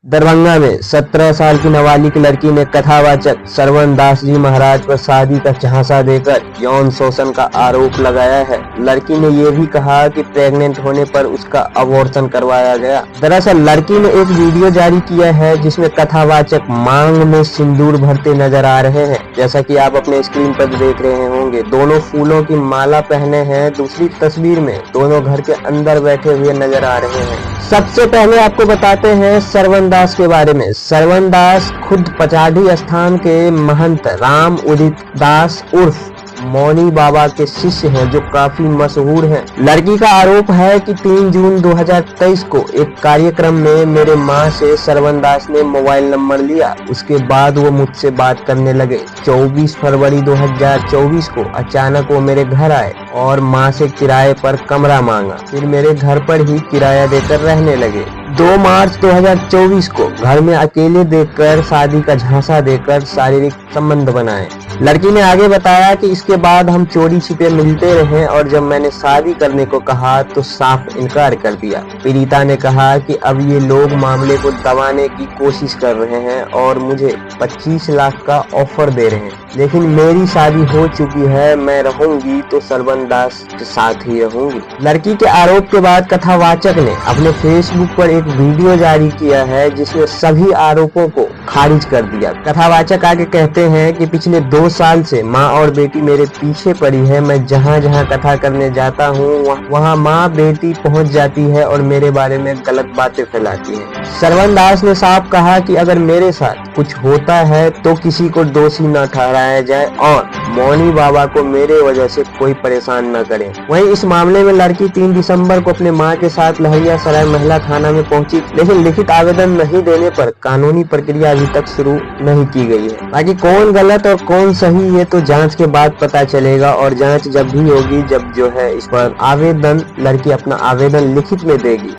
दरभंगा में 17 साल की नाबालिग लड़की ने कथावाचक श्रवण दास जी महाराज पर शादी का झांसा देकर यौन शोषण का आरोप लगाया है। लड़की ने ये भी कहा कि प्रेग्नेंट होने पर उसका अबॉर्शन करवाया गया। दरअसल लड़की ने एक वीडियो जारी किया है जिसमें कथावाचक मांग में सिंदूर भरते नजर आ रहे हैं। जैसा कि आप अपने स्क्रीन पर देख रहे होंगे, दोनों फूलों की माला पहने हैं। दूसरी तस्वीर में दोनों घर के अंदर बैठे हुए नजर आ रहे हैं। सबसे पहले आपको बताते हैं श्रवण दास के बारे में। श्रवण दास खुद पचाढ़ी स्थान के महंत राम उदित दास उर्फ मौनी बाबा के शिष्य हैं, जो काफी मशहूर हैं। लड़की का आरोप है कि 3 जून 2023 को एक कार्यक्रम में मेरे मां से श्रवण दास ने मोबाइल नंबर लिया। उसके बाद वो मुझसे बात करने लगे। 24 फरवरी 2024 को अचानक वो मेरे घर आए और मां से किराए पर कमरा मांगा। फिर मेरे घर पर ही किराया देकर रहने लगे। 2 मार्च 2024 को घर में अकेले देखकर शादी का झांसा देकर शारीरिक संबंध बनाए। लड़की ने आगे बताया कि इसके बाद हम चोरी छिपे मिलते रहे और जब मैंने शादी करने को कहा तो साफ इनकार कर दिया। पीड़िता ने कहा कि अब ये लोग मामले को दबाने की कोशिश कर रहे हैं और मुझे 25 लाख का ऑफर दे रहे हैं, लेकिन मेरी शादी हो चुकी है। मैं रहूंगी तो श्रवण दास के साथ ही रहूंगी। लड़की के आरोप के बाद कथावाचक ने अपने फेसबुक पर एक वीडियो जारी किया है जिसमें सभी आरोपों को खारिज कर दिया। कथावाचक आगे कहते हैं कि पिछले 2 साल से माँ और बेटी मेरे पीछे पड़ी है। मैं जहाँ जहाँ कथा करने जाता हूँ वहाँ माँ बेटी पहुँच जाती है और मेरे बारे में गलत बातें फैलाती है। श्रवण दास ने साफ कहा कि अगर मेरे साथ कुछ होता है तो किसी को दोषी न ठहराया जाए और मौनी बाबा को मेरे वजह से कोई परेशान न करे। वहीं इस मामले में लड़की 3 दिसंबर को अपने मां के साथ लहरियासराय महिला थाना में पहुंची, लेकिन लिखित आवेदन नहीं देने पर कानूनी प्रक्रिया अभी तक शुरू नहीं की गई है। बाकी कौन गलत और कौन सही, ये तो जांच के बाद पता चलेगा। और जांच जब भी होगी, जब जो है इस पर आवेदन, लड़की अपना आवेदन लिखित में देगी।